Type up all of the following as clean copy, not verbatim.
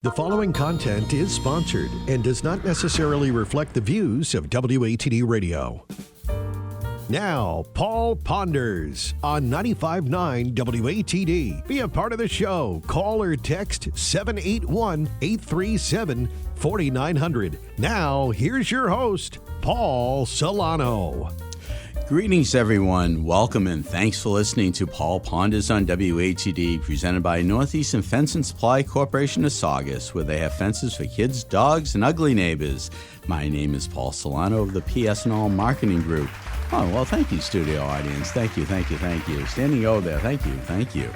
The following content is sponsored and does not necessarily reflect the views of WATD Radio. Now, Paul Ponders on 95.9 WATD. Be a part of the show. Call or text 781-837-4900. Now, here's your host, Paul Solano. Greetings, everyone. Welcome and thanks for listening to Paul Ponders on WATD, presented by Northeastern Fence and Supply Corporation of Saugus, where they have fences for kids, dogs, and ugly neighbors. My name is Paul Solano of the PS&All Marketing Group. Oh, well, thank you, studio audience. Thank you. Standing over there, thank you.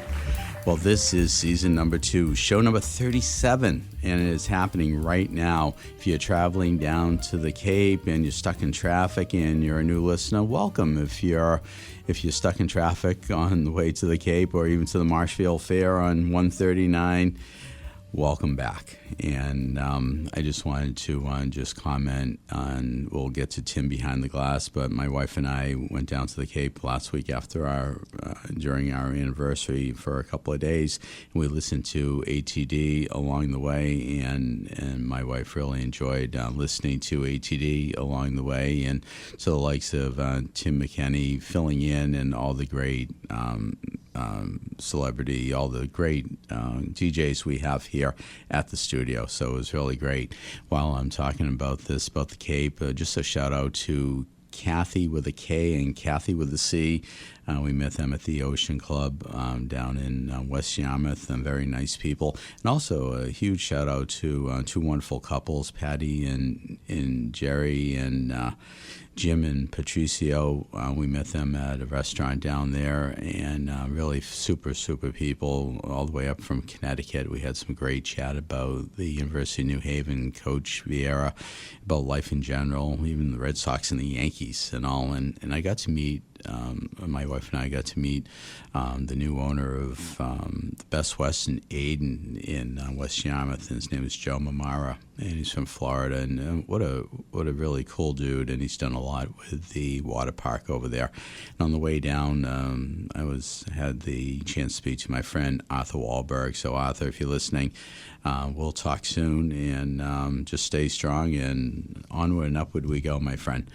Well, this is season number 2, show number 37, and it is happening right now. If you're traveling down to the Cape and you're stuck in traffic and you're a new listener, welcome. If you're stuck in traffic on the way to the Cape or even to the Marshfield Fair on 139, welcome back. And I just wanted to just comment on, we'll get to Tim behind the glass, but my wife and I went down to the Cape last week after during our anniversary for a couple of days, and we listened to ATD along the way, and my wife really enjoyed listening to ATD along the way, and so the likes of Tim McKenney filling in and all the great celebrity, all the great DJs we have here at the studio. So it was really great. While I'm talking about this, about the Cape, just a shout out to Kathy with a K and Kathy with a C. We met them at the Ocean Club down in West Yarmouth, and very nice people. And also a huge shout out to two wonderful couples, Patty and Jerry, and Jim and Patricio. We met them at a restaurant down there, and really super people all the way up from Connecticut. We had some great chat about the University of New Haven, Coach Vieira, about life in general, even the Red Sox and the Yankees and all. And I got to meet, my wife and I got to meet the new owner of the Best Western Aiden in West Yarmouth, and his name is Joe Mamara, and he's from Florida, and what a really cool dude, and he's done a lot with the water park over there. And on the way down, I had the chance to speak to my friend Arthur Wahlberg. So Arthur, if you're listening, we'll talk soon, and just stay strong, and onward and upward we go, my friend.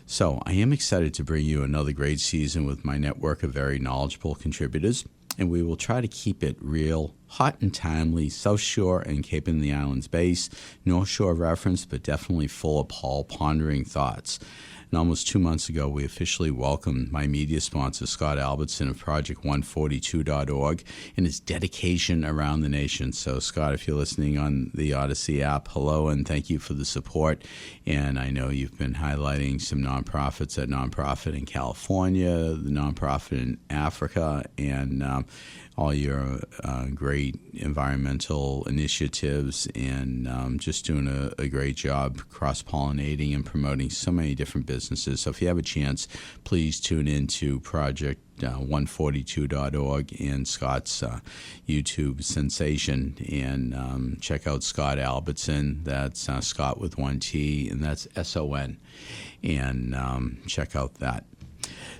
So I am excited to bring you another great season with my network of very knowledgeable contributors, and we will try to keep it real, hot and timely, South Shore and Cape and the Islands base, North Shore reference, but definitely full of Paul pondering thoughts. And almost 2 months ago, we officially welcomed my media sponsor, Scott Albertson of Project142.org, and his dedication around the nation. So, Scott, if you're listening on the Odyssey app, hello, and thank you for the support. And I know you've been highlighting some nonprofits, that nonprofit in California, the nonprofit in Africa, and all your great environmental initiatives, and just doing a great job cross-pollinating and promoting so many different businesses. So if you have a chance, please tune in to Project142.org and Scott's YouTube sensation, and check out Scott Albertson. That's Scott with one T, and that's S-O-N, and check out that.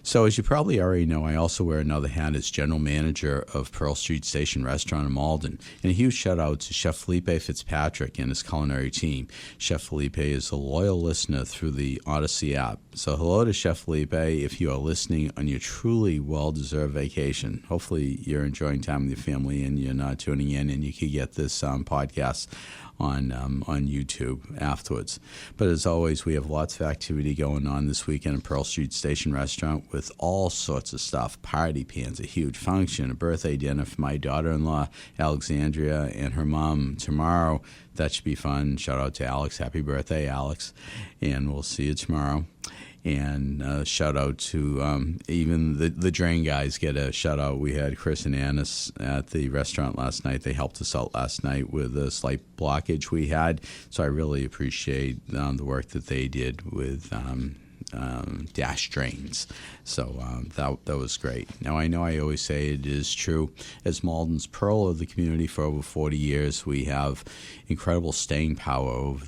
So as you probably already know, I also wear another hat as general manager of Pearl Street Station Restaurant in Malden. And a huge shout out to Chef Felipe Fitzpatrick and his culinary team. Chef Felipe is a loyal listener through the Odyssey app. So hello to Chef Felipe if you are listening on your truly well-deserved vacation. Hopefully you're enjoying time with your family and you're not tuning in, and you can get this podcast on YouTube afterwards. But as always, we have lots of activity going on this weekend at Pearl Street Station Restaurant with all sorts of stuff. Party pans, a huge function, a birthday dinner for my daughter-in-law, Alexandria, and her mom tomorrow. That should be fun. Shout out to Alex. Happy birthday, Alex. And we'll see you tomorrow. And shout out to even the Drain guys get a shout out. We had Chris and Annis at the restaurant last night. They helped us out last night with a slight blockage we had. So I really appreciate the work that they did with dash drains. So that was great. Now, I know I always say it is true. As Malden's Pearl of the community for over 40 years, we have incredible staying power over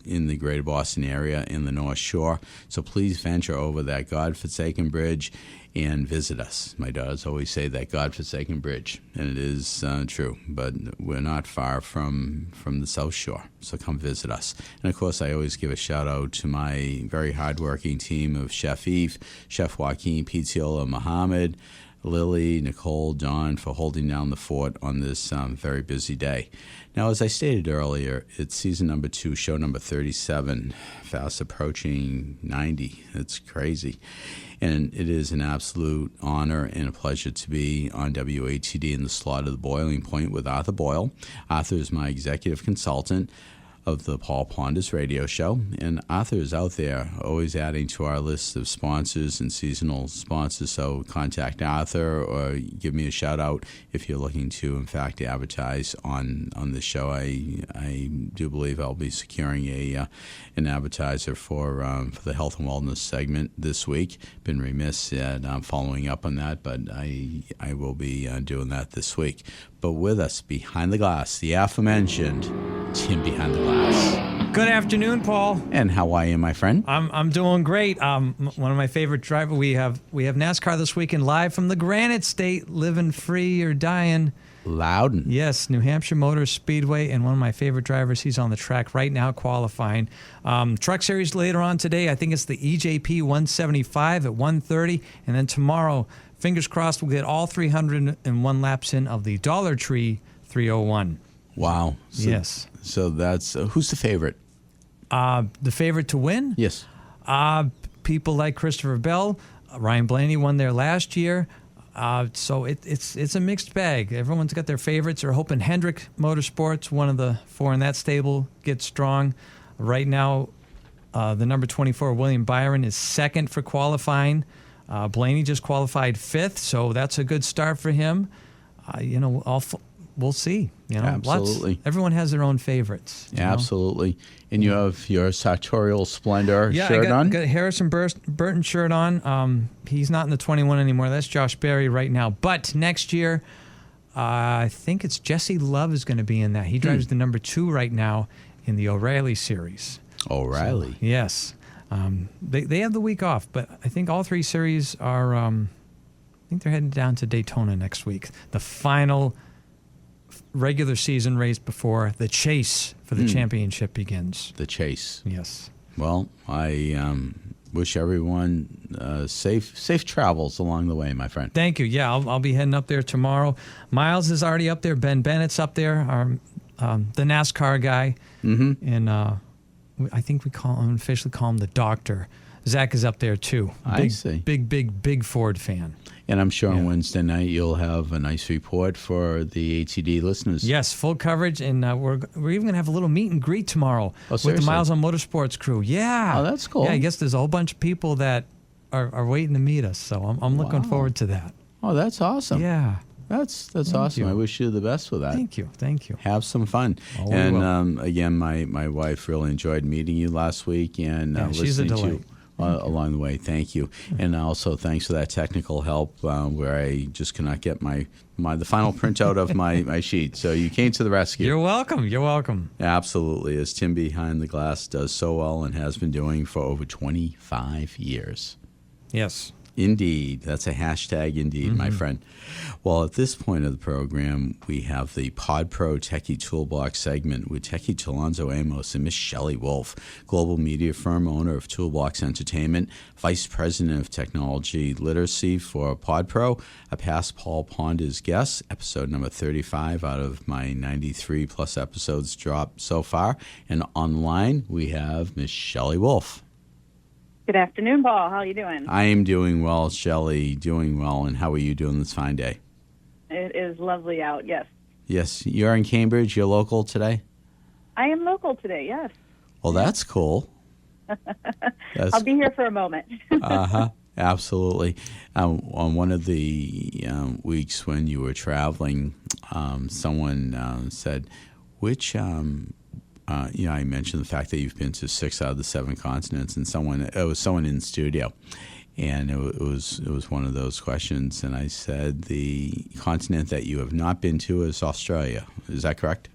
in the greater Boston area in the North Shore. So please venture over that godforsaken bridge and visit us. My daughters always say that godforsaken bridge, and it is true, but we're not far from the South Shore, so come visit us. And of course, I always give a shout out to my very hardworking team of Chef Eve, Chef Joaquin, Pizziola, Muhammad, Lily, Nicole, Don, for holding down the fort on this very busy day. Now, as I stated earlier, it's season number 2, show number 37, fast approaching 90. It's crazy. And it is an absolute honor and a pleasure to be on WATD in the slot of the Boiling Point with Arthur Boyle. Arthur is my executive consultant of the Paul Ponders radio show, and Arthur is out there always adding to our list of sponsors and seasonal sponsors, so contact Arthur or give me a shout out if you're looking to in fact advertise on the show. I do believe I'll be securing an advertiser for the health and wellness segment this week. Been remiss at following up on that, but I will be doing that this week. But with us behind the glass, the aforementioned Tim behind the glass. Good afternoon, Paul. And how are you, my friend? I'm doing great. One of my favorite drivers. We have NASCAR this weekend live from the Granite State, living free or dying. Loudon. Yes, New Hampshire Motor Speedway, and one of my favorite drivers. He's on the track right now qualifying. Truck Series later on today. I think it's the EJP 175 at 1:30, and then tomorrow, fingers crossed, we'll get all 301 laps in of the Dollar Tree 301. Wow. Yes. So that's who's the favorite? The favorite to win? Yes. People like Christopher Bell, Ryan Blaney won there last year. So it's a mixed bag. Everyone's got their favorites. They're hoping Hendrick Motorsports, one of the 4 in that stable, gets strong. Right now, the number 24, William Byron, is second for qualifying. Blaney just qualified 5th, so that's a good start for him. We'll see. Absolutely. Everyone has their own favorites. Absolutely. And you have your sartorial splendor shirt on? on? Got a Harrison Burton shirt on. He's not in the 21 anymore. That's Josh Berry right now. But next year, I think it's Jesse Love is going to be in that. He drives the number 2 right now in the O'Reilly series. O'Reilly. So, yes. They have the week off, but I think all 3 series are, I think they're heading down to Daytona next week. The final regular season race before the chase for the championship begins. The chase. Yes. Well, I wish everyone safe travels along the way, my friend. Thank you. Yeah, I'll be heading up there tomorrow. Miles is already up there. Ben Bennett's up there, the NASCAR guy. Mm-hmm. And I think we officially call him the doctor. Zach is up there too. I see. Big Ford fan. And I'm sure on Wednesday night you'll have a nice report for the ATD listeners. Yes, full coverage, and we're even going to have a little meet and greet tomorrow with the Miles on Motorsports crew. Yeah. Oh, that's cool. Yeah, I guess there's a whole bunch of people that are waiting to meet us, so I'm looking forward to that. Oh, that's awesome. Yeah. That's awesome. I wish you the best with that. Thank you. Have some fun. Oh, and again, my wife really enjoyed meeting you last week and she's a listening delight. to you. Along the way, thank you, and also thanks for that technical help where I just cannot get the final printout of my sheet. So you came to the rescue. You're welcome. Absolutely, as Tim behind the glass does so well and has been doing for over 25 years. Yes. Indeed. That's a hashtag indeed, my friend. Well, at this point of the program, we have the Pod Pro Techie Toolbox segment with Techie Talonzo Amos and Miss Shelley Wolf, global media firm, owner of Toolbox Entertainment, vice president of technology literacy for Pod Pro, a past Paul Ponders guest, episode number 35 out of my 93 plus episodes dropped so far. And online, we have Miss Shelley Wolf. Good afternoon, Paul. How are you doing? I am doing well, Shelley, doing well. And how are you doing this fine day? It is lovely out, yes. Yes, you're in Cambridge. You're local today? I am local today, yes. Well, that's cool. I'll be here for a moment. Absolutely. On one of the weeks when you were traveling, someone said, which... I mentioned the fact that you've been to 6 out of the 7 continents, and it was someone in the studio, and it was one of those questions, and I said the continent that you have not been to is Australia. Is that correct?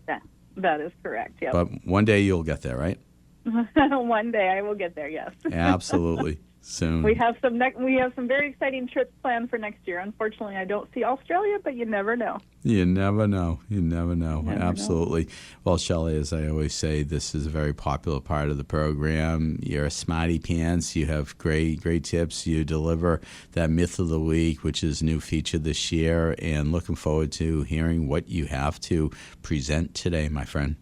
That is correct, yes. But one day you'll get there, right? One day I will get there, yes. Absolutely. soon. We have some very exciting trips planned for next year. Unfortunately, I don't see Australia, but you never know. You never know. Never Absolutely. know. Well, Shelley, as I always say, this is a very popular part of the program. You're a smarty pants. You have great tips. You deliver that myth of the week, which is a new feature this year, and looking forward to hearing what you have to present today, my friend.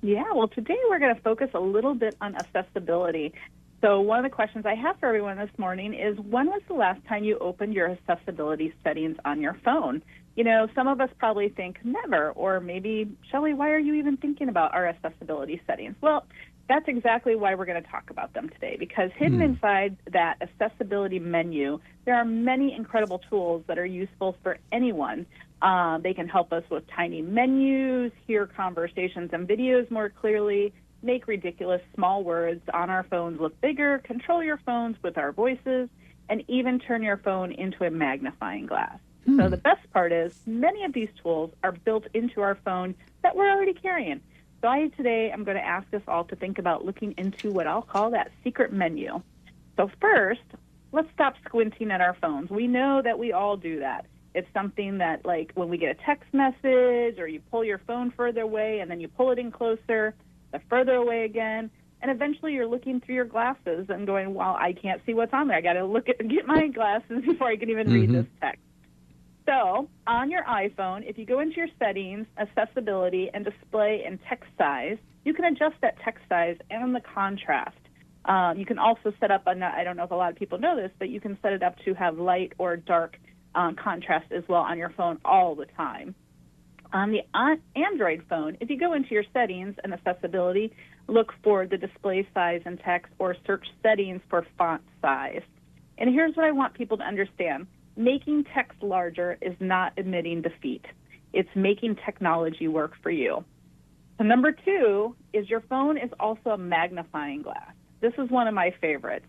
Yeah, well, today we're going to focus a little bit on accessibility. So one of the questions I have for everyone this morning is, when was the last time you opened your accessibility settings on your phone? You know, some of us probably think never, or maybe, Shelley, why are you even thinking about our accessibility settings? Well, that's exactly why we're going to talk about them today, because hidden inside that accessibility menu, there are many incredible tools that are useful for anyone. They can help us with tiny menus, hear conversations and videos more clearly, make ridiculous small words on our phones look bigger, control your phones with our voices, and even turn your phone into a magnifying glass. So the best part is many of these tools are built into our phone that we're already carrying. So today I'm going to ask us all to think about looking into what I'll call that secret menu. So first, let's stop squinting at our phones. We know that we all do that. It's something that, like, when we get a text message or you pull your phone further away and then you pull it in closer, the further away again, and eventually you're looking through your glasses and going, well, I can't see what's on there. I got to get my glasses before I can even read this text. So on your iPhone, if you go into your settings, accessibility, and display and text size, you can adjust that text size and the contrast. You can also set up, I don't know if a lot of people know this, but you can set it up to have light or dark contrast as well on your phone all the time. On the Android phone, if you go into your settings and accessibility, look for the display size and text, or search settings for font size. And here's what I want people to understand. Making text larger is not admitting defeat. It's making technology work for you. So number 2 is your phone is also a magnifying glass. This is one of my favorites.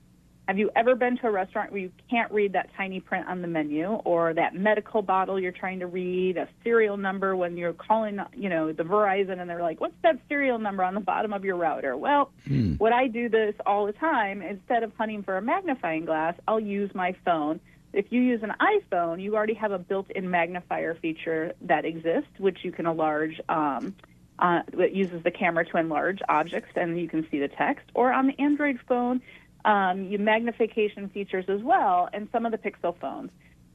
Have you ever been to a restaurant where you can't read that tiny print on the menu, or that medical bottle you're trying to read, a serial number when you're calling, the Verizon, and they're like, what's that serial number on the bottom of your router? Well, what I do this all the time, instead of hunting for a magnifying glass, I'll use my phone. If you use an iPhone, you already have a built-in magnifier feature that exists, which you can enlarge. It uses the camera to enlarge objects, and you can see the text. Or on the Android phone, you magnification features as well, and some of the Pixel phones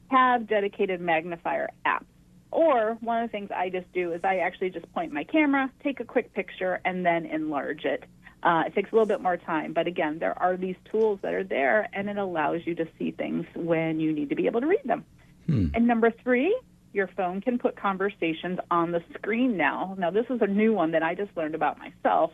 have dedicated magnifier apps. Or one of the things I just do is I actually just point my camera, take a quick picture, and then enlarge it. It takes a little bit more time, but again, there are these tools that are there, and it allows you to see things when you need to be able to read them. And number 3, your phone can put conversations on the screen now. Now, this is a new one that I just learned about myself,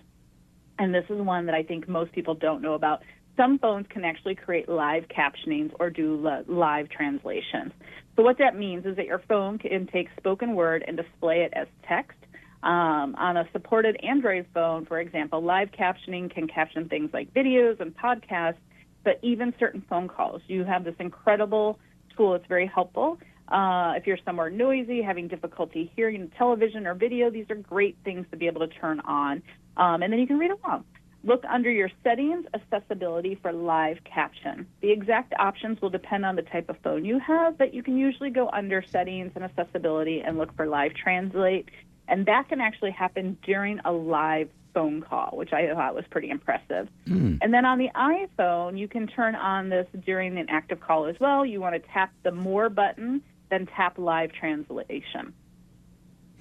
and this is one that I think most people don't know about. Some phones can actually create live captionings or do live translations. So what that means is that your phone can take spoken word and display it as text. On a supported Android phone, for example, live captioning can caption things like videos and podcasts, but even certain phone calls. You have this incredible tool. It's very helpful. If you're somewhere noisy, having difficulty hearing television or video, these are great things to be able to turn on. And then you can read along. Look under your settings, accessibility for live caption. The exact options will depend on the type of phone you have, but you can usually go under settings and accessibility and look for live translate. And that can actually happen during a live phone call, which I thought was pretty impressive. And then on the iPhone, you can turn on this during an active call as well. You want to tap the More button, then tap Live Translation.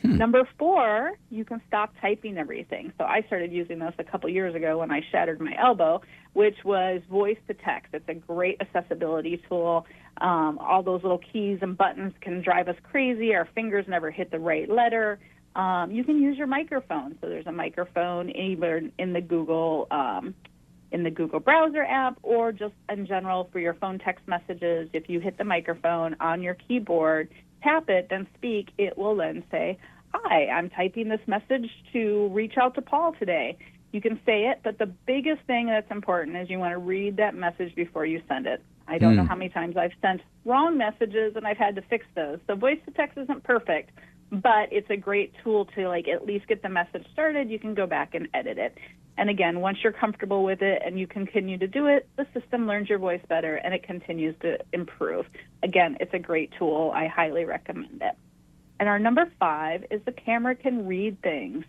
Number 4, you can stop typing everything. So I started using this a couple years ago when I shattered my elbow, which was voice to text. It's a great accessibility tool. All those little keys and buttons can drive us crazy. Our fingers never hit the right letter. You can use your microphone. So there's a microphone either in the Google browser app, or just in general for your phone text messages. If you hit the microphone on your keyboard, tap it, then speak, it will then say, hi, I'm typing this message to reach out to Paul today. You can say it, but the biggest thing that's important is you want to read that message before you send it. I don't know how many times I've sent wrong messages and I've had to fix those. So voice to text isn't perfect, but it's a great tool to like at least get the message started. You can go back and edit it. And again, once you're comfortable with it and you continue to do it, the system learns your voice better and it continues to improve. Again, it's a great tool. I highly recommend it. And our number 5 is the camera can read things.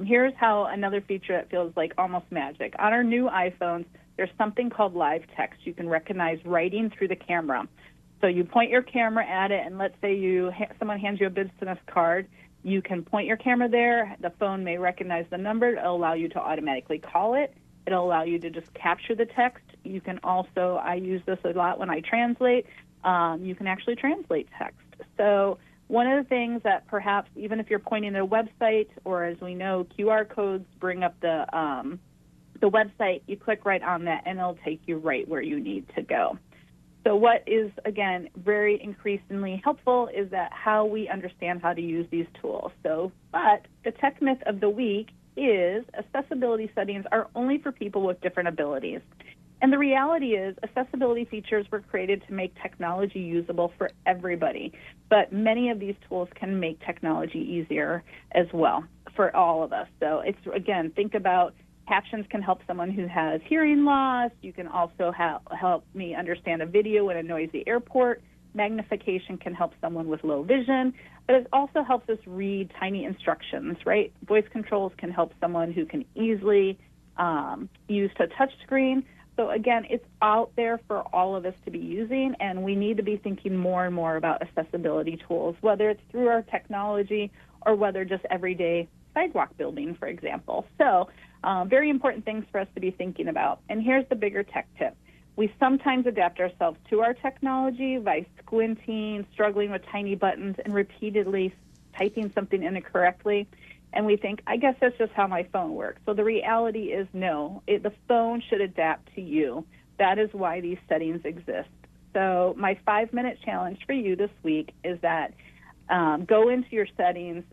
Here's how another feature that feels like almost magic. On our new iPhones, there's something called live text. You can recognize writing through the camera. So you point your camera at it, and let's say someone hands you a business card. You can point your camera there. The phone may recognize the number. It'll allow you to automatically call it. It'll allow you to just capture the text. You can also, I use this a lot when I translate, you can actually translate text. So one of the things that perhaps, even if you're pointing at a website, or as we know, QR codes bring up the website, you click right on that, and it'll take you right where you need to go. So what is, again, very increasingly helpful is that how we understand how to use these tools. But the tech myth of the week is accessibility settings are only for people with different abilities. And the reality is accessibility features were created to make technology usable for everybody. But many of these tools can make technology easier as well for all of us. So it's, again, think about captions can help someone who has hearing loss. You can also help me understand a video in a noisy airport. Magnification can help someone with low vision, but it also helps us read tiny instructions, right? Voice controls can help someone who can easily use a touch screen. So again, it's out there for all of us to be using, and we need to be thinking more and more about accessibility tools, whether it's through our technology or whether just everyday sidewalk building, for example. So very important things for us to be thinking about. And here's the bigger tech tip. We sometimes adapt ourselves to our technology by squinting, struggling with tiny buttons, and repeatedly typing something incorrectly. And we think, I guess that's just how my phone works. So the reality is no, the phone should adapt to you. That is why these settings exist. So my 5-minute challenge for you this week is that go into your settings,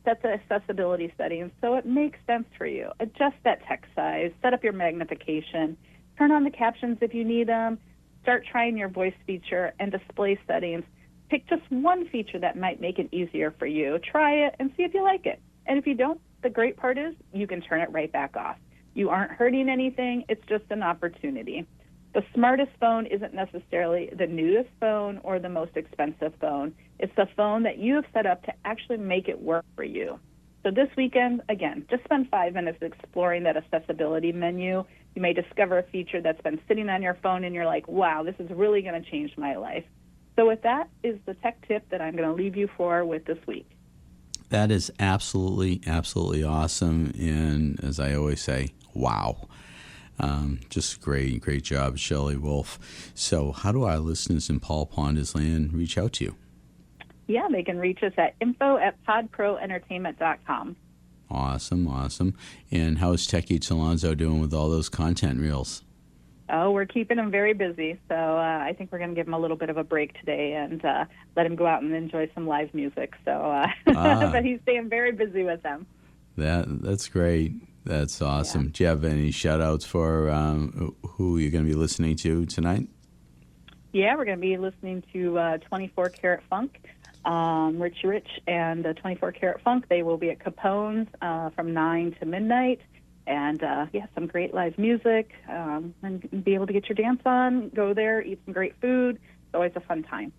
set the accessibility settings so it makes sense for you. Adjust that text size, set up your magnification, turn on the captions if you need them, start trying your voice feature and display settings. Pick just one feature that might make it easier for you. Try it and see if you like it. And if you don't, the great part is you can turn it right back off. You aren't hurting anything. It's just an opportunity. The smartest phone isn't necessarily the newest phone or the most expensive phone. It's the phone that you have set up to actually make it work for you. So this weekend, again, just spend 5 minutes exploring that accessibility menu. You may discover a feature that's been sitting on your phone and you're like, wow, this is really going to change my life. So with that is the tech tip that I'm going to leave you with this week. That is absolutely, absolutely awesome. And as I always say, wow. Just great job, Shelley Wolf. So how do our listeners in Paul Ponders land reach out to you? Yeah, they can reach us at info@podproentertainment.com. Awesome. And how is Tech Eats Alonzo doing with all those content reels? Oh, we're keeping him very busy. So I think we're going to give him a little bit of a break today and let him go out and enjoy some live music. So, but he's staying very busy with them. That's great. That's awesome. Yeah. Do you have any shout-outs for who you're going to be listening to tonight? Yeah, we're going to be listening to 24 Karat Funk, Richie Rich and 24 Karat Funk. They will be at Capone's from 9 to midnight. And, some great live music, and be able to get your dance on, go there, eat some great food. It's always a fun time.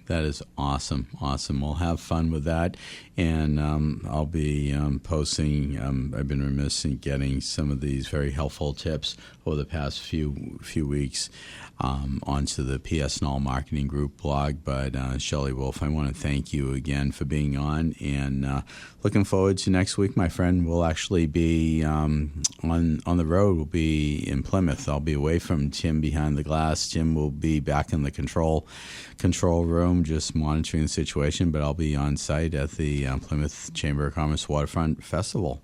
That is awesome. We'll have fun with that. And I'll be posting, I've been remiss in getting some of these very helpful tips over the past few weeks onto the PS&All Marketing Group blog. But Shelley Wolf, I want to thank you again for being on, and looking forward to next week, my friend. We'll actually be on the road. We'll be in Plymouth. I'll be away from Tim behind the glass. Tim will be back in the control room, just monitoring the situation. But I'll be on site at the Plymouth Chamber of Commerce Waterfront Festival.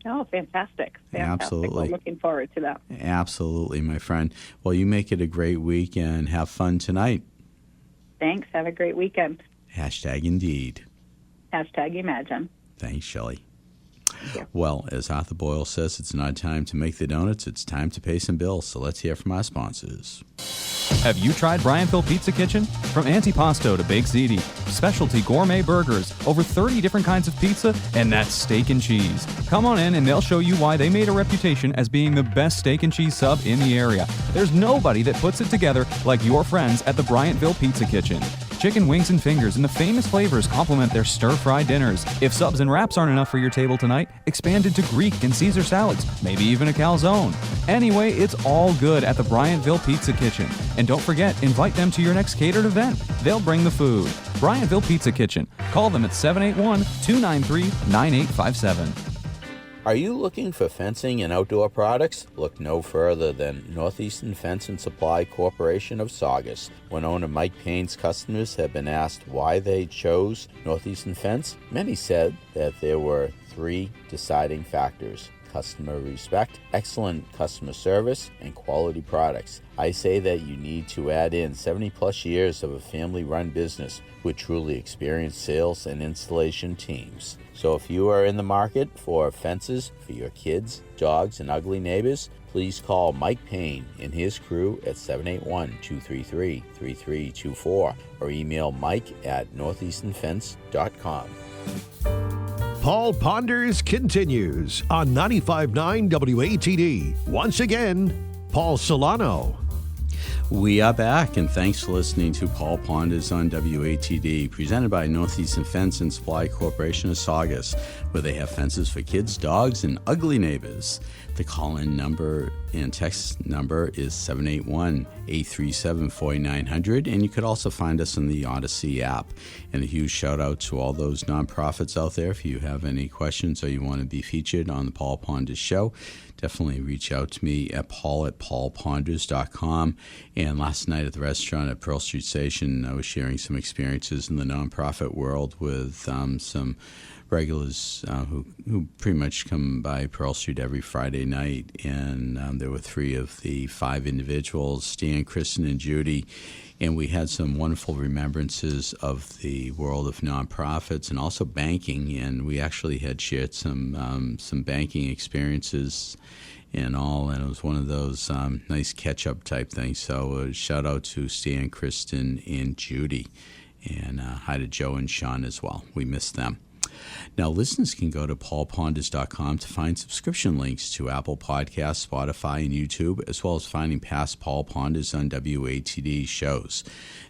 Oh, fantastic. Absolutely. We're looking forward to that. Absolutely, my friend. Well, you make it a great week and have fun tonight. Thanks. Have a great weekend. #Indeed. #Imagine. Thanks, Shelley. Well, as Arthur Boyle says, it's not time to make the donuts, it's time to pay some bills. So let's hear from our sponsors. Have you tried Bryantville Pizza Kitchen? From antipasto to baked ziti, specialty gourmet burgers, over 30 different kinds of pizza, and that's steak and cheese. Come on in and they'll show you why they made a reputation as being the best steak and cheese sub in the area. There's nobody that puts it together like your friends at the Bryantville Pizza Kitchen. Chicken wings and fingers and the famous flavors complement their stir-fry dinners. If subs and wraps aren't enough for your table tonight, expand into Greek and Caesar salads, maybe even a calzone. Anyway, it's all good at the Bryantville Pizza Kitchen. And don't forget, invite them to your next catered event. They'll bring the food. Bryantville Pizza Kitchen. Call them at 781-293-9857. Are you looking for fencing and outdoor products? Look no further than Northeastern Fence and Supply Corporation of Saugus. When owner Mike Payne's customers have been asked why they chose Northeastern Fence, many said that there were 3 deciding factors: customer respect, excellent customer service, and quality products. I say that you need to add in 70-plus years of a family-run business with truly experienced sales and installation teams. So if you are in the market for fences for your kids, dogs, and ugly neighbors, please call Mike Payne and his crew at 781-233-3324 or email mike@northeasternfence.com. Paul Ponders continues on 95.9 WATD. Once again, Paul Solano. We are back, and thanks for listening to Paul Ponders on WATD, presented by Northeastern Fence and Supply Corporation of Saugus, where they have fences for kids, dogs, and ugly neighbors. The call-in number and text number is 781-837-4900, and you could also find us on the Odyssey app. And a huge shout-out to all those nonprofits out there. If you have any questions or you want to be featured on the Paul Ponders Show, definitely reach out to me at paul@paulponders.com. And last night at the restaurant at Pearl Street Station, I was sharing some experiences in the nonprofit world with some regulars who pretty much come by Pearl Street every Friday night. And there were 3 of the 5 individuals, Stan, Kristen, and Judy. And we had some wonderful remembrances of the world of nonprofits and also banking. And we actually had shared some banking experiences and all. And it was one of those nice catch-up type things. So shout out to Stan, Kristen, and Judy. And hi to Joe and Sean as well. We missed them. Now, listeners can go to paulponders.com to find subscription links to Apple Podcasts, Spotify, and YouTube, as well as finding past Paul Ponders on WATD shows.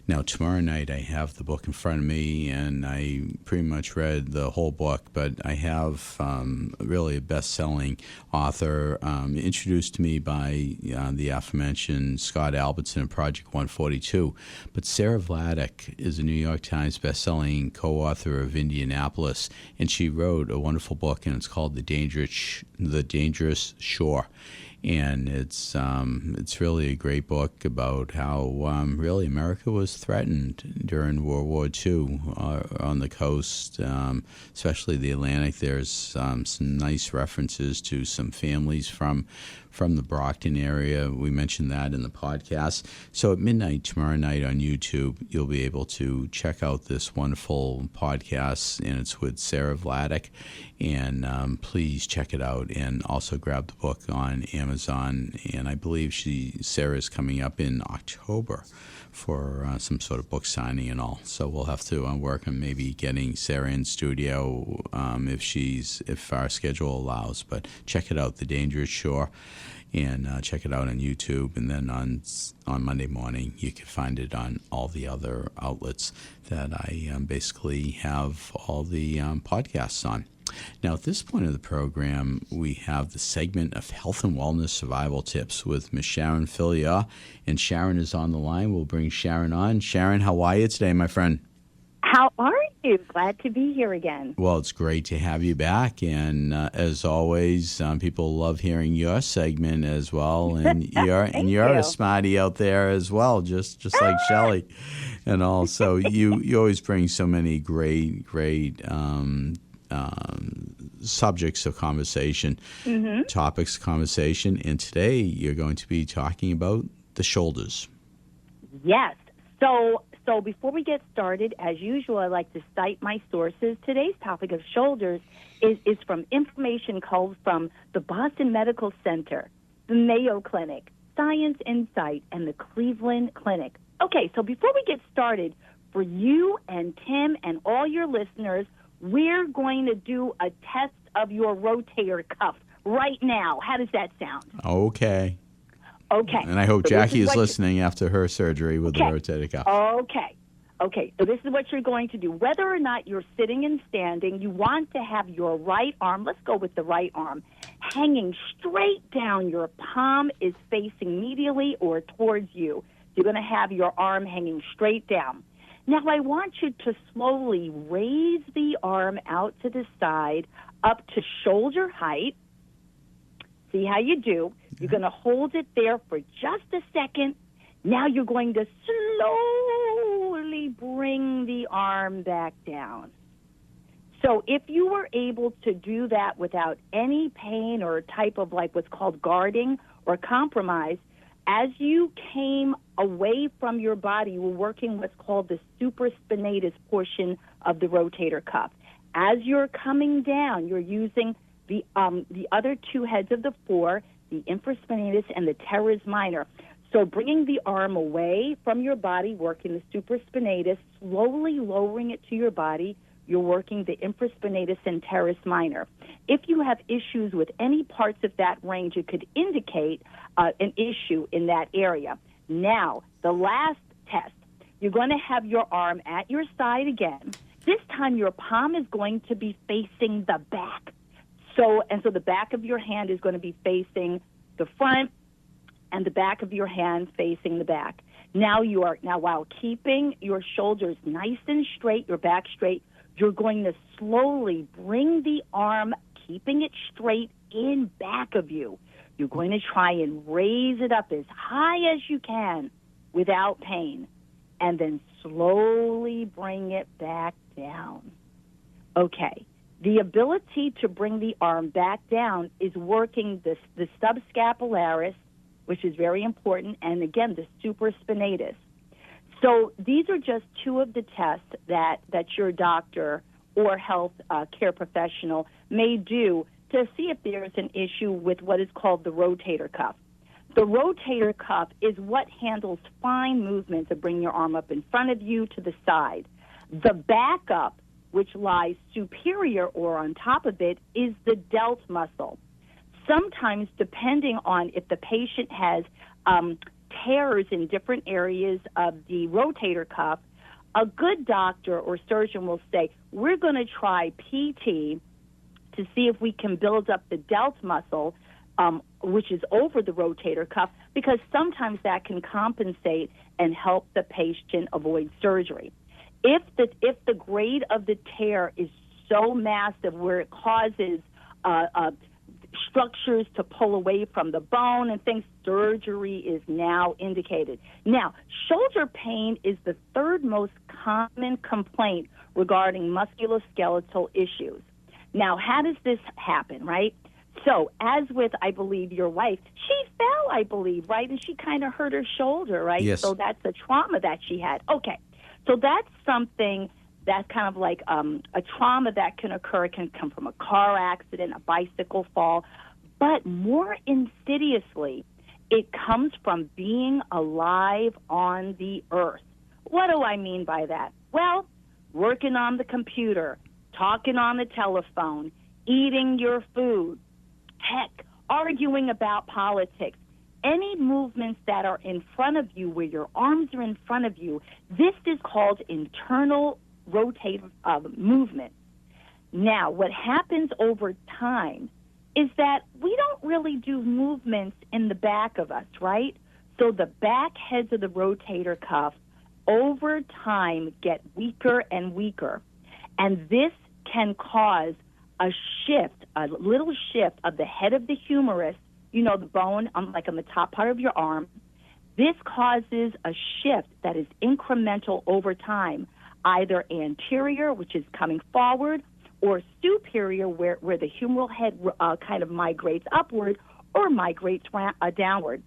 Now, tomorrow night I have the book in front of me, and I pretty much read the whole book, but I have really a best-selling author introduced to me by the aforementioned Scott Albertson of Project 142. But Sarah Vladeck is a New York Times best-selling co-author of Indianapolis, and she wrote a wonderful book, and it's called The Dangerous Shore. And it's really a great book about how really America was threatened during World War II on the coast, especially the Atlantic. There's some nice references to some families from the Brockton area. We mentioned that in the podcast. So at midnight tomorrow night on YouTube, you'll be able to check out this wonderful podcast, and it's with Sarah Vladeck. And please check it out, and also grab the book on Amazon. And I believe Sarah is coming up in October for some sort of book signing and all. So we'll have to work on maybe getting Sarah in studio if our schedule allows. But check it out, The Dangerous Shore, and check it out on YouTube. And then on Monday morning, you can find it on all the other outlets that I basically have all the podcasts on. Now, at this point of the program, we have the segment of Health and Wellness Survival Tips with Ms. Sharon Fillier. And Sharon is on the line. We'll bring Sharon on. Sharon, how are you today, my friend? How are you? Glad to be here again. Well, it's great to have you back. And as always, people love hearing your segment as well. And you're a smarty out there as well, just like Shelley and all. So you always bring so many great subjects of conversation, topics of conversation, and today you're going to be talking about the shoulders. Yes. So So before we get started, as usual, I like to cite my sources. Today's topic of shoulders is from information culled from the Boston Medical Center, the Mayo Clinic, Science Insight, and the Cleveland Clinic. Okay, so before we get started, for you and Tim and all your listeners, we're going to do a test of your rotator cuff right now. How does that sound? Okay. Okay. And I hope So Jackie is what listening after her surgery with the rotator cuff. Okay, so this is what you're going to do. Whether or not you're sitting and standing, you want to have your right arm, let's go with the right arm, hanging straight down. Your palm is facing medially or towards you. You're going to have your arm hanging straight down. Now, I want you to slowly raise the arm out to the side, up to shoulder height. See how you do. You're going to hold it there for just a second. Now you're going to slowly bring the arm back down. So if you were able to do that without any pain or type of like what's called guarding or compromise, as you came away from your body, you were working what's called the supraspinatus portion of the rotator cuff. As you're coming down, you're using the other two heads of the four, the infraspinatus and the teres minor. So bringing the arm away from your body, working the supraspinatus, slowly lowering it to your body, you're working the infraspinatus and teres minor. If you have issues with any parts of that range, it could indicate an issue in that area. Now, the last test, you're going to have your arm at your side again. This time your palm is going to be facing the back. So the back of your hand is going to be facing the front and the back of your hand facing the back. Now while keeping your shoulders nice and straight, your back straight, you're going to slowly bring the arm, keeping it straight, in back of you. You're going to try and raise it up as high as you can without pain, and then slowly bring it back down. Okay. The ability to bring the arm back down is working the subscapularis, which is very important, and again, the supraspinatus. So these are just two of the tests that your doctor or health care professional may do to see if there's an issue with what is called the rotator cuff. The rotator cuff is what handles fine movements of bringing your arm up in front of you to the side. The backup, which lies superior or on top of it, is the delt muscle. Sometimes, depending on if the patient has tears in different areas of the rotator cuff, a good doctor or surgeon will say, we're going to try PT to see if we can build up the delt muscle, which is over the rotator cuff, because sometimes that can compensate and help the patient avoid surgery. If the grade of the tear is so massive where it causes structures to pull away from the bone and things, surgery is now indicated. Now, shoulder pain is the third most common complaint regarding musculoskeletal issues. Now, how does this happen, right? So, as with, I believe, your wife, she fell, I believe, right? And she kind of hurt her shoulder, right? Yes. So that's a trauma that she had. Okay. So that's something that's kind of like a trauma that can occur. It can come from a car accident, a bicycle fall. But more insidiously, it comes from being alive on the earth. What do I mean by that? Well, working on the computer, talking on the telephone, eating your food, heck, arguing about politics. Any movements that are in front of you, where your arms are in front of you, this is called internal rotative movement. Now, what happens over time is that we don't really do movements in the back of us, right? So the back heads of the rotator cuff over time get weaker and weaker. And this can cause a shift, a little shift of the head of the humerus, you know, the bone on the top part of your arm. This causes a shift that is incremental over time, either anterior, which is coming forward, or superior, where the humeral head kind of migrates upward or migrates downward.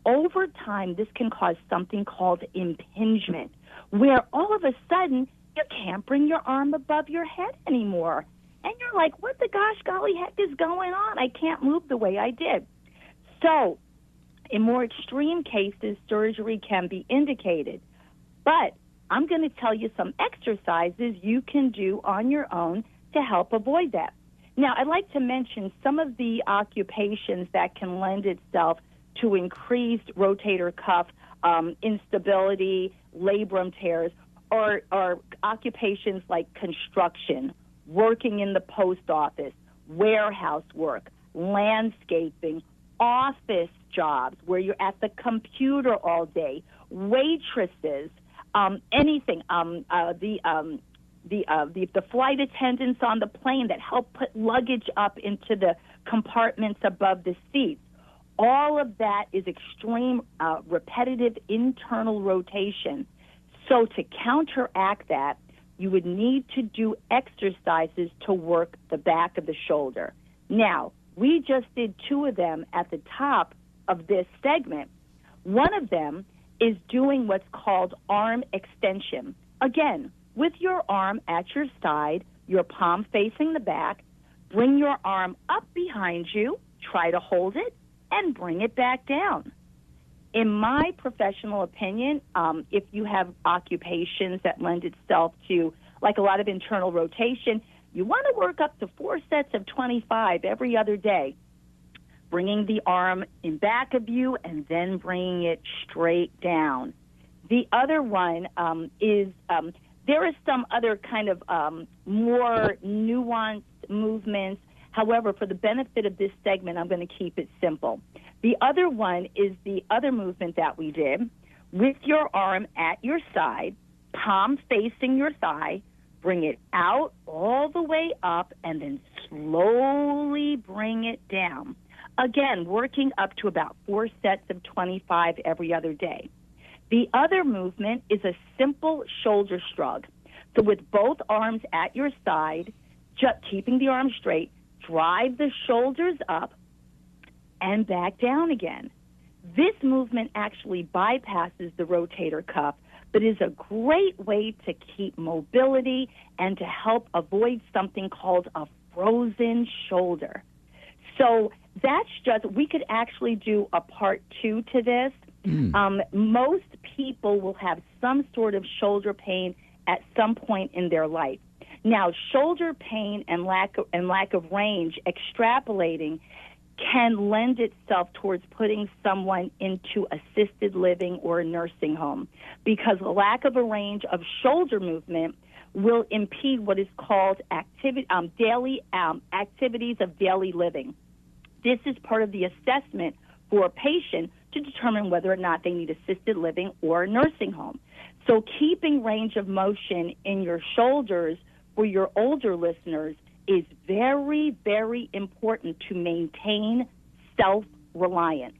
Over time, this can cause something called impingement, where all of a sudden you can't bring your arm above your head anymore. And you're like, what the gosh golly heck is going on? I can't move the way I did. So in more extreme cases, surgery can be indicated. But I'm going to tell you some exercises you can do on your own to help avoid that. Now, I'd like to mention some of the occupations that can lend itself to increased rotator cuff instability, labrum tears, or occupations like construction, working in the post office, warehouse work, landscaping, office jobs where you're at the computer all day, waitresses, anything, the flight attendants on the plane that help put luggage up into the compartments above the seats. All of that is extreme repetitive internal rotation. So to counteract that, you would need to do exercises to work the back of the shoulder. Now, we just did two of them at the top of this segment. One of them is doing what's called arm extension. Again, with your arm at your side, your palm facing the back, bring your arm up behind you, try to hold it, and bring it back down. In my professional opinion, if you have occupations that lend itself to like a lot of internal rotation, you want to work up to 4 sets of 25 every other day, bringing the arm in back of you and then bringing it straight down. The other one is there is some other kind of more nuanced movements. However, for the benefit of this segment, I'm going to keep it simple. The other one is the other movement that we did with your arm at your side, palm facing your thigh, bring it out all the way up, and then slowly bring it down. Again, working up to about 4 sets of 25 every other day. The other movement is a simple shoulder shrug. So with both arms at your side, just keeping the arms straight, drive the shoulders up and back down again. This movement actually bypasses the rotator cuff, but is a great way to keep mobility and to help avoid something called a frozen shoulder. So that's just, we could actually do a part 2 to this. Most people will have some sort of shoulder pain at some point in their life. Now, shoulder pain and lack of range, extrapolating, can lend itself towards putting someone into assisted living or a nursing home, because a lack of a range of shoulder movement will impede what is called daily activities of daily living. This is part of the assessment for a patient to determine whether or not they need assisted living or a nursing home. So keeping range of motion in your shoulders for your older listeners is very, very important to maintain self-reliance.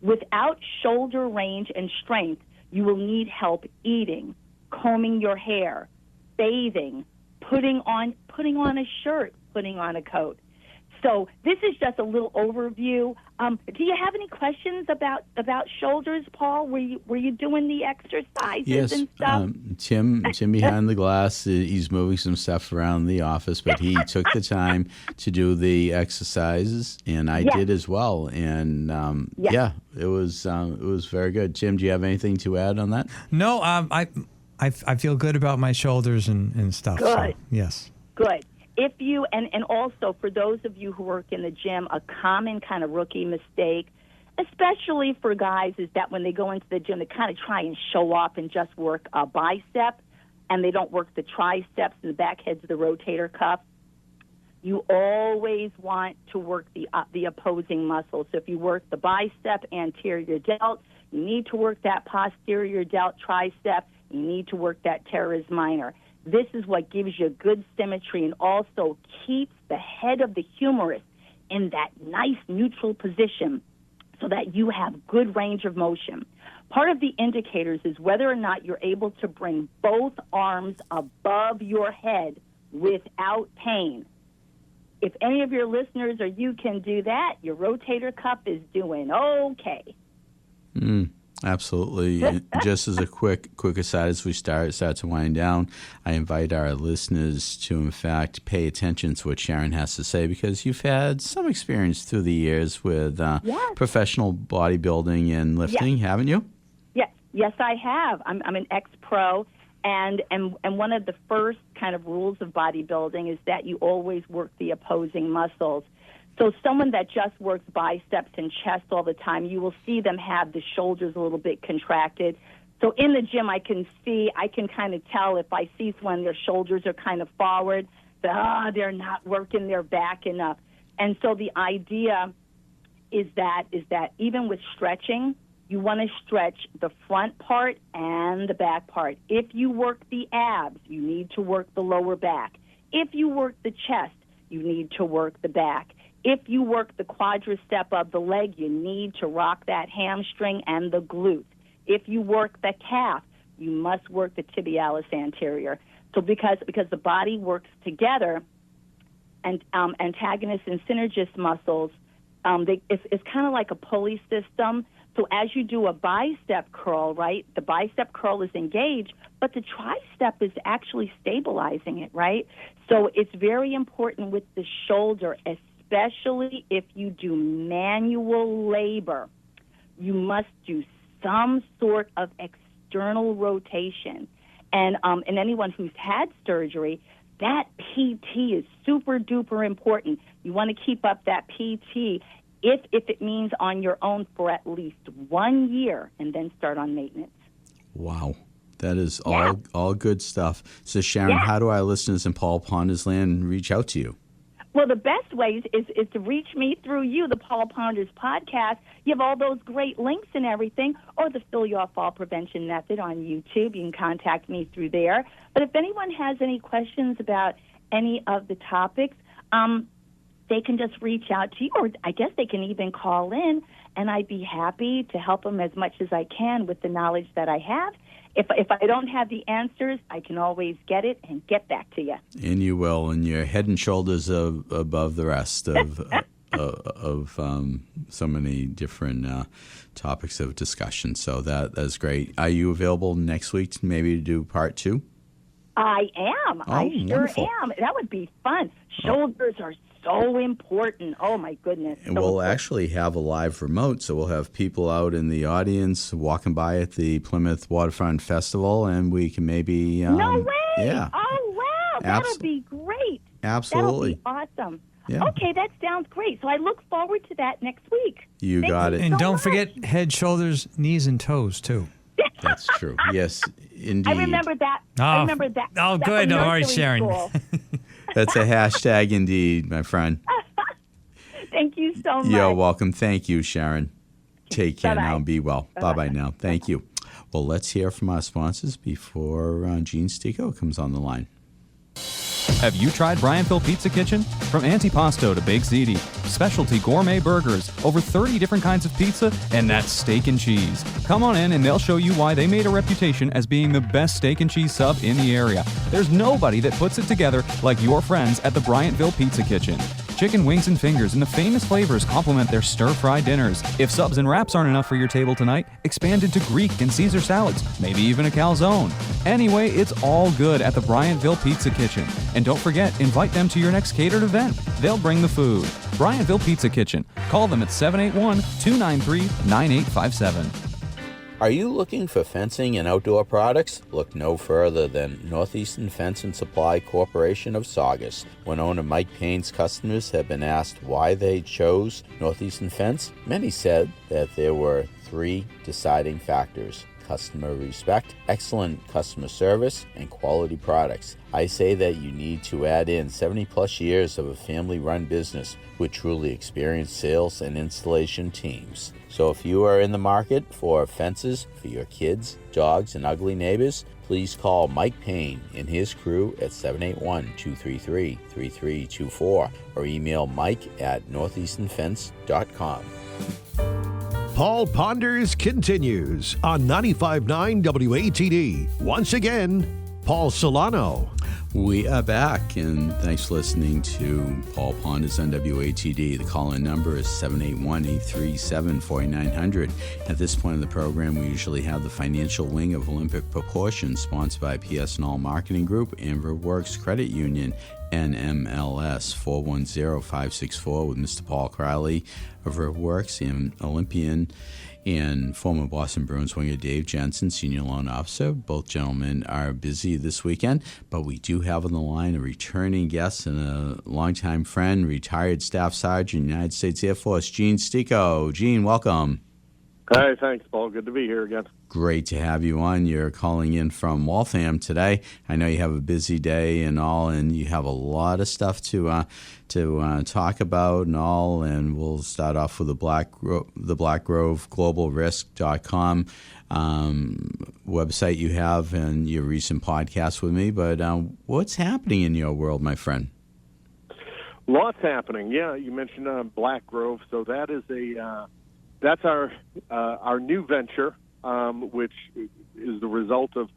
Without shoulder range and strength, you will need help eating, combing your hair, bathing, putting on a shirt, putting on a coat. So this is just a little overview. Do you have any questions about shoulders, Paul? Were you doing the exercises and stuff? Tim behind the glass, he's moving some stuff around the office, but he took the time to do the exercises, and I did as well. And it was very good. Tim, do you have anything to add on that? No, I feel good about my shoulders and stuff. Good. So, yes. Good. If you, and also for those of you who work in the gym, a common kind of rookie mistake, especially for guys, is that when they go into the gym, they kind of try and show off and just work a bicep, and they don't work the triceps and the back heads of the rotator cuff. You always want to work the opposing muscle. So if you work the bicep, anterior delt, you need to work that posterior delt tricep. You need to work that teres minor. This is what gives you good symmetry and also keeps the head of the humerus in that nice neutral position so that you have good range of motion. Part of the indicators is whether or not you're able to bring both arms above your head without pain. If any of your listeners or you can do that, your rotator cuff is doing okay. Absolutely. And just as a quick aside, as we start to wind down, I invite our listeners to, in fact, pay attention to what Sharon has to say, because you've had some experience through the years with professional bodybuilding and lifting, haven't you? Yes, I have. I'm an ex-pro, and one of the first kind of rules of bodybuilding is that you always work the opposing muscles. So someone that just works biceps and chest all the time, you will see them have the shoulders a little bit contracted. So in the gym, I can kind of tell if I see when their shoulders are kind of forward, that they're not working their back enough. And so the idea is that even with stretching, you want to stretch the front part and the back part. If you work the abs, you need to work the lower back. If you work the chest, you need to work the back. If you work the quadricep of the leg, you need to rock that hamstring and the glute. If you work the calf, you must work the tibialis anterior. So because the body works together, and antagonist and synergist muscles, it's kind of like a pulley system. So as you do a bicep curl, right, the bicep curl is engaged, but the tricep is actually stabilizing it, right? So it's very important with the shoulder, especially if you do manual labor. You must do some sort of external rotation. And anyone who's had surgery, that PT is super duper important. You want to keep up that PT if it means on your own for at least 1 year, and then start on maintenance. Wow. That is all good stuff. So, Sharon, how do our listeners in Paul Ponders land reach out to you? Well, the best way is to reach me through you, the Paul Ponders podcast. You have all those great links and everything, or the Fill Your Fall Prevention Method on YouTube. You can contact me through there. But if anyone has any questions about any of the topics, they can just reach out to you, or I guess they can even call in, and I'd be happy to help them as much as I can with the knowledge that I have. If I don't have the answers, I can always get it and get back to you. And you will, and you're head and shoulders above the rest of so many different topics of discussion. So that's great. Are you available next week maybe to do part 2? I am. I sure wonderful. am. That would be fun. Shoulders are so important. Oh, my goodness. And we'll actually have a live remote, so we'll have people out in the audience walking by at the Plymouth Waterfront Festival, and we can maybe... no way! Yeah. Oh, wow! That'll be great. Absolutely. That'll be awesome. Yeah. Okay, that sounds great. So I look forward to that next week. You got it. And so don't much. forget head, shoulders, knees, and toes, too. That's true. Yes, indeed. I remember that. Oh, That's good. from Don't worry, nursery Sharon. school. That's a hashtag indeed, my friend. Thank you so much. You're welcome. Thank you, Sharon. Take care Bye-bye. now and be well. Bye-bye now. Thank you. Well, let's hear from our sponsors before Gene Stico comes on the line. Have you tried Brianville Pizza Kitchen? From antipasto to baked ziti, specialty gourmet burgers, over 30 different kinds of pizza, and that's steak and cheese. Come on in and they'll show you why they made a reputation as being the best steak and cheese sub in the area. There's nobody that puts it together like your friends at the Briantville Pizza Kitchen. Chicken wings and fingers and the famous flavors complement their stir-fry dinners. If subs and wraps aren't enough for your table tonight, expand into Greek and Caesar salads, maybe even a calzone. Anyway, it's all good at the Briantville Pizza Kitchen. And don't forget, invite them to your next catered event. They'll bring the food. Briantville Pizza Kitchen. Call them at 781-293-9857. Are you looking for fencing and outdoor products? Look no further than Northeastern Fence and Supply Corporation of Saugus. When owner Mike Payne's customers have been asked why they chose Northeastern Fence, many said that there were 3 deciding factors: customer respect, excellent customer service, and quality products. I say that you need to add in 70-plus years of a family-run business with truly experienced sales and installation teams. So if you are in the market for fences for your kids, dogs, and ugly neighbors, please call Mike Payne and his crew at 781-233-3324 or email mike@northeasternfence.com. Paul Ponders continues on 95.9 WATD. Once again, Paul Solano. We are back, and thanks for listening to Paul Ponders on WATD. The call-in number is 781-837-4900. At this point in the program, we usually have the financial wing of Olympic Proportions, sponsored by PS&All Marketing Group and Riverworks Credit Union, NMLS 410564, with Mr. Paul Crowley of Riverworks, and Olympian and former Boston Bruins winger Dave Jensen, Senior Loan Officer. Both gentlemen are busy this weekend, but we do have on the line a returning guest and a longtime friend, retired Staff Sergeant, United States Air Force, Gene Stico. Gene, welcome. Hi, thanks, Paul. Good to be here again. Great to have you on. You're calling in from Waltham today. I know you have a busy day and all, and you have a lot of stuff to talk about and all. And we'll start off with the Blackgrove GlobalRisk.com website you have and your recent podcast with me. But what's happening in your world, my friend? Lots happening. Yeah, you mentioned Blackgrove, so that is that's our new venture, which is the result of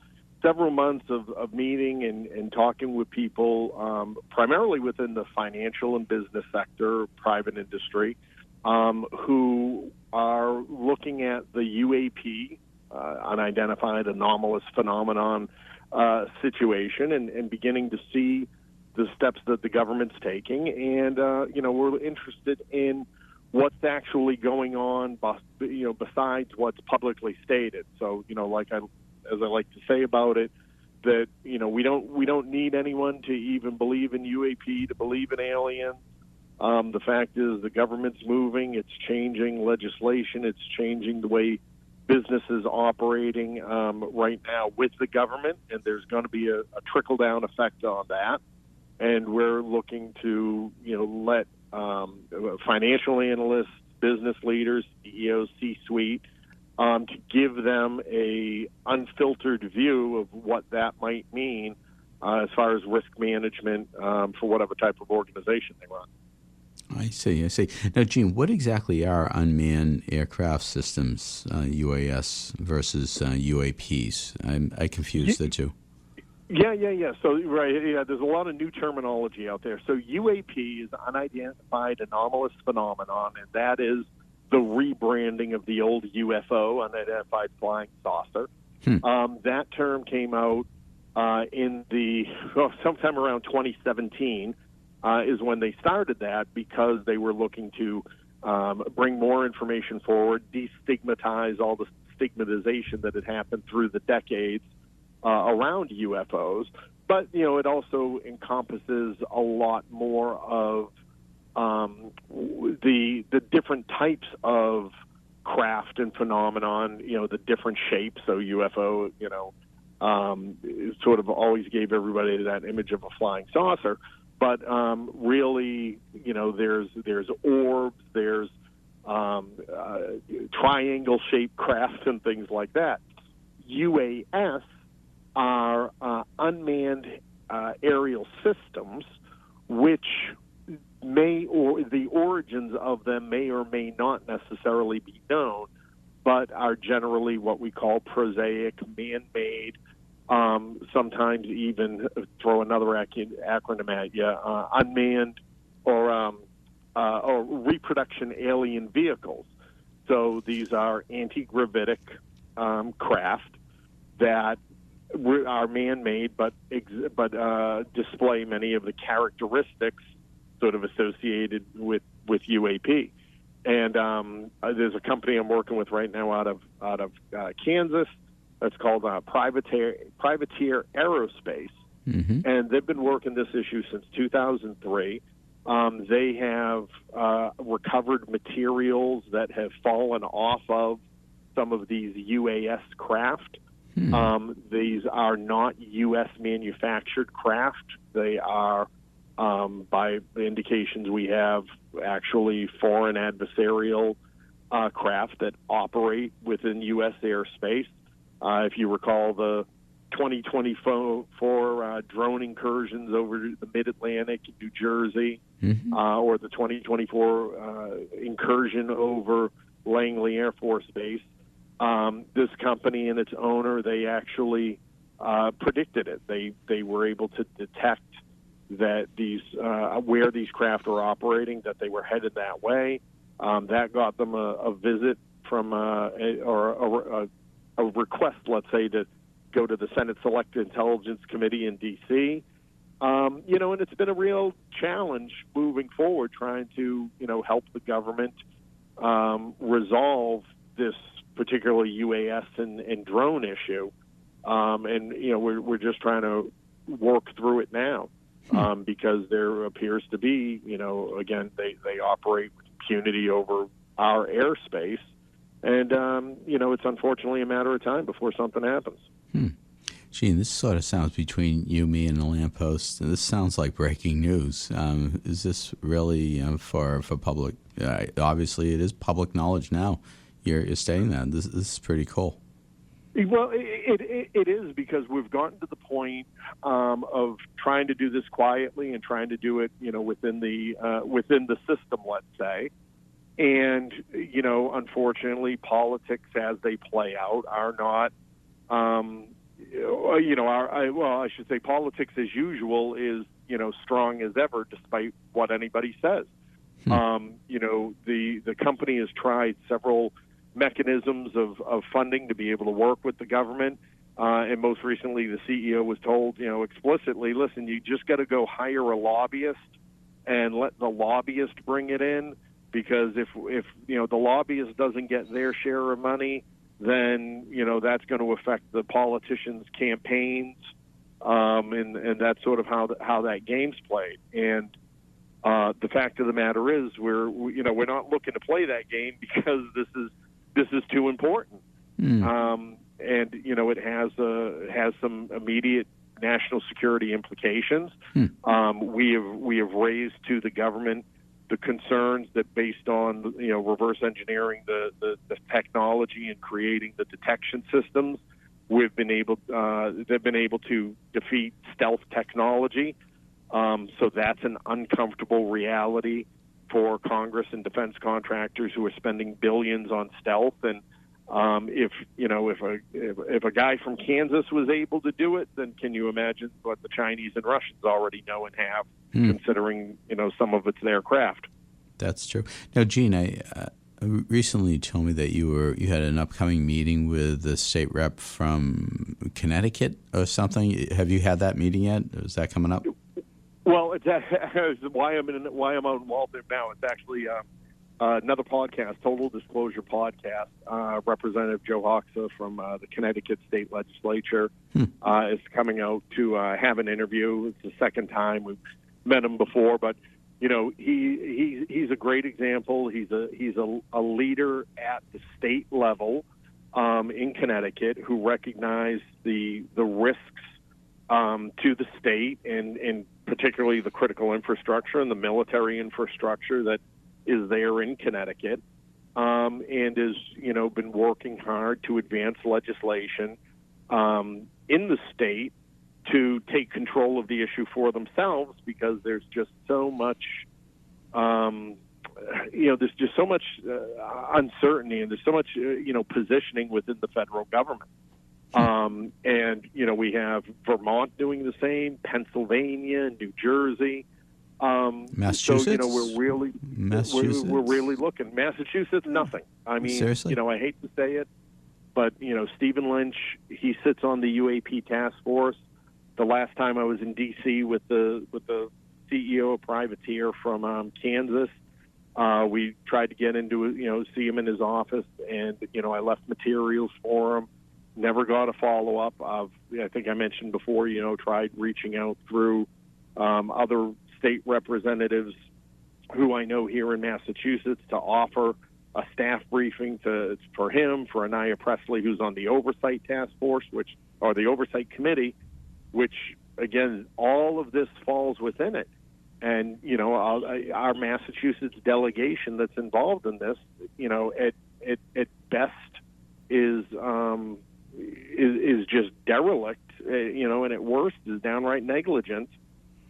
several months of meeting and talking with people, primarily within the financial and business sector, private industry, who are looking at the UAP, unidentified anomalous phenomenon situation, and beginning to see the steps that the government's taking. And, we're interested in what's actually going on, besides what's publicly stated. So, as I like to say about it, that we don't need anyone to even believe in UAP, to believe in aliens. The fact is, the government's moving. It's changing legislation. It's changing the way business is operating right now with the government, and there's going to be a trickle-down effect on that. And we're looking to, let financial analysts, business leaders, CEOs, C-suite, to give them a unfiltered view of what that might mean as far as risk management for whatever type of organization they run. I see. Now, Gene, what exactly are unmanned aircraft systems, UAS, versus UAPs? I confused the two. Yeah. So, right, there's a lot of new terminology out there. So UAP is unidentified anomalous phenomenon, and that is the rebranding of the old UFO, unidentified flying saucer. That term came out sometime around 2017 is when they started that, because they were looking to bring more information forward, destigmatize all the stigmatization that had happened through the decades around UFOs. But, it also encompasses a lot more of the different types of craft and phenomenon, the different shapes. So UFO, sort of always gave everybody that image of a flying saucer. But really, there's orbs, there's triangle-shaped craft and things like that. UAS are unmanned aerial systems, which the origins of them may or may not necessarily be known, but are generally what we call prosaic, man-made, sometimes even throw another acronym at you, unmanned or reproduction alien vehicles. So these are anti-gravitic craft that are man-made, but display many of the characteristics sort of associated with UAP. And there's a company I'm working with right now out of Kansas that's called Privateer Aerospace, and they've been working this issue since 2003. They have recovered materials that have fallen off of some of these UAS craft. These are not U.S. manufactured craft. They are, by the indications we have, actually foreign adversarial craft that operate within U.S. airspace. If you recall the 2024 drone incursions over the Mid-Atlantic, New Jersey, or the 2024 incursion over Langley Air Force Base, this company and its owner, they actually predicted it. They were able to detect that these where these craft were operating, that they were headed that way. That got them a visit from a request, let's say, to go to the Senate Select Intelligence Committee in D.C. And it's been a real challenge moving forward, trying to help the government resolve this particularly UAS and drone issue. We're just trying to work through it now because there appears to be, again, they operate with impunity over our airspace. And, it's unfortunately a matter of time before something happens. Gene, this sort of sounds between you, me, and the lamppost. This sounds like breaking news. Is this really for public? Obviously, it is public knowledge now. You're stating that. This is pretty cool. Well, it is, because we've gotten to the point of trying to do this quietly and trying to do it, within the system, let's say. And unfortunately, politics as they play out are not. I should say politics as usual is strong as ever, despite what anybody says. The company has tried several mechanisms of funding to be able to work with the government. And most recently, the CEO was told, explicitly, listen, you just got to go hire a lobbyist and let the lobbyist bring it in, because if the lobbyist doesn't get their share of money, then that's going to affect the politicians' campaigns, and that's sort of how that game's played. And the fact of the matter is, we're not looking to play that game because this is too important. And it has some immediate national security implications. We have raised to the government the concerns that, based on reverse engineering the technology and creating the detection systems, they've been able to defeat stealth technology. So that's an uncomfortable reality for Congress and defense contractors who are spending billions on stealth. And if a guy from Kansas was able to do it, then can you imagine what the Chinese and Russians already know and have, considering some of it's their craft. That's true. Now, Gene, recently you told me that you had an upcoming meeting with the state rep from Connecticut or something. Have you had that meeting yet? Is that coming up? Well, it's why I'm involved in now. It's actually another podcast, Total Disclosure Podcast. Representative Joe Hoxha from the Connecticut State Legislature is coming out to have an interview. It's the second time. We've met him before, but he's a great example. He's a leader at the state level in Connecticut who recognized the risks to the state and particularly the critical infrastructure and the military infrastructure that is there in Connecticut, and has been working hard to advance legislation in the state to take control of the issue for themselves, because there's just so much there's just so much uncertainty, and there's so much positioning within the federal government. And we have Vermont doing the same, Pennsylvania, New Jersey. Massachusetts. So we're really looking. Massachusetts, nothing. I mean, seriously? I hate to say it, but Stephen Lynch, he sits on the UAP task force. The last time I was in D.C. with the CEO of Privateer from Kansas, we tried to get into see him in his office, and I left materials for him. Never got a follow up. I think I mentioned before. Tried reaching out through other state representatives who I know here in Massachusetts to offer a staff briefing for him, for Anaya Presley, who's on the oversight task force, or the oversight committee, which again, all of this falls within it. And our Massachusetts delegation that's involved in this, at best is just derelict, and at worst is downright negligent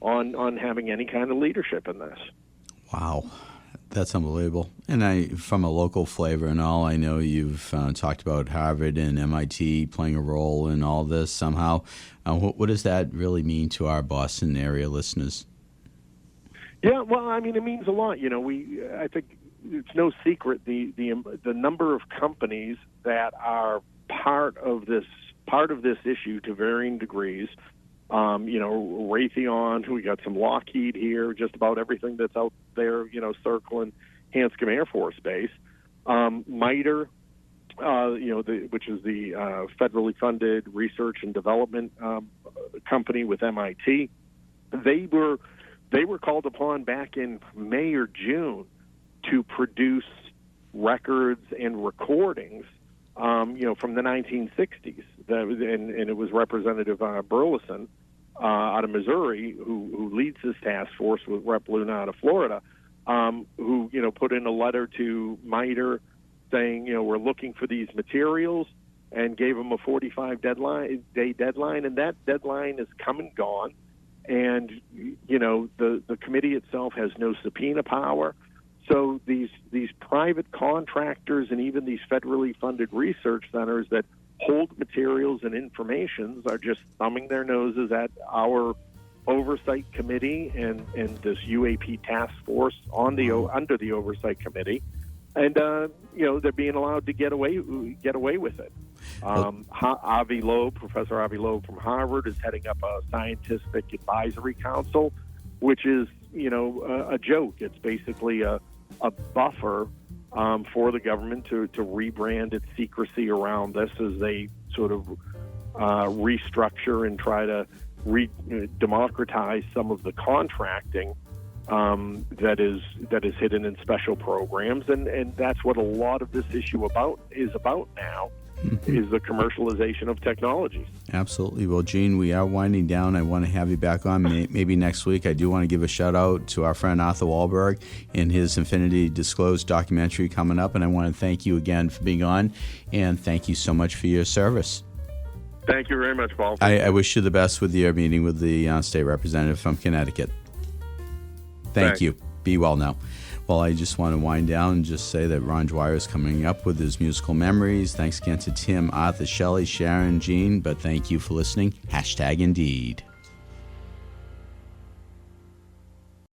on having any kind of leadership in this. Wow. That's unbelievable. And from a local flavor and all, I know you've talked about Harvard and MIT playing a role in all this somehow. What does that really mean to our Boston area listeners? Yeah, well, I mean, it means a lot. I think it's no secret the number of companies that are part of this issue to varying degrees. Raytheon, we got some Lockheed here, just about everything that's out there, circling Hanscom Air Force Base. MITRE, which is the federally funded research and development company with MIT. They were called upon back in May or June to produce records and recordings, from the 1960s. And it was Representative Burleson out of Missouri who leads this task force with Rep. Luna out of Florida, who put in a letter to MITRE saying, we're looking for these materials, and gave them a 45-day deadline, and that deadline is come and gone. And the committee itself has no subpoena power. So these private contractors and even these federally funded research centers that hold materials and information are just thumbing their noses at our oversight committee and this UAP task force under the oversight committee, and they're being allowed to get away with it. Avi Loeb, Professor Avi Loeb from Harvard, is heading up a scientific advisory council, which is a joke. It's basically a buffer for the government to rebrand its secrecy around this as they sort of restructure and try to democratize some of the contracting that is hidden in special programs, and that's what a lot of this issue is about now. Is the commercialization of technologies. Absolutely. Well, Gene, we are winding down. I want to have you back on maybe next week. I do want to give a shout out to our friend Arthur Wahlberg and his Infinity Disclosed documentary coming up, and I want to thank you again for being on, and thank you so much for your service. Thank you very much, Paul. I wish you the best with your meeting with the state representative from Connecticut. Thank you. Be well now. Well, I just want to wind down and just say that Ron Dwyer is coming up with his musical memories. Thanks again to Tim, Arthur, Shelley, Sharon, Gene, but thank you for listening. #Indeed.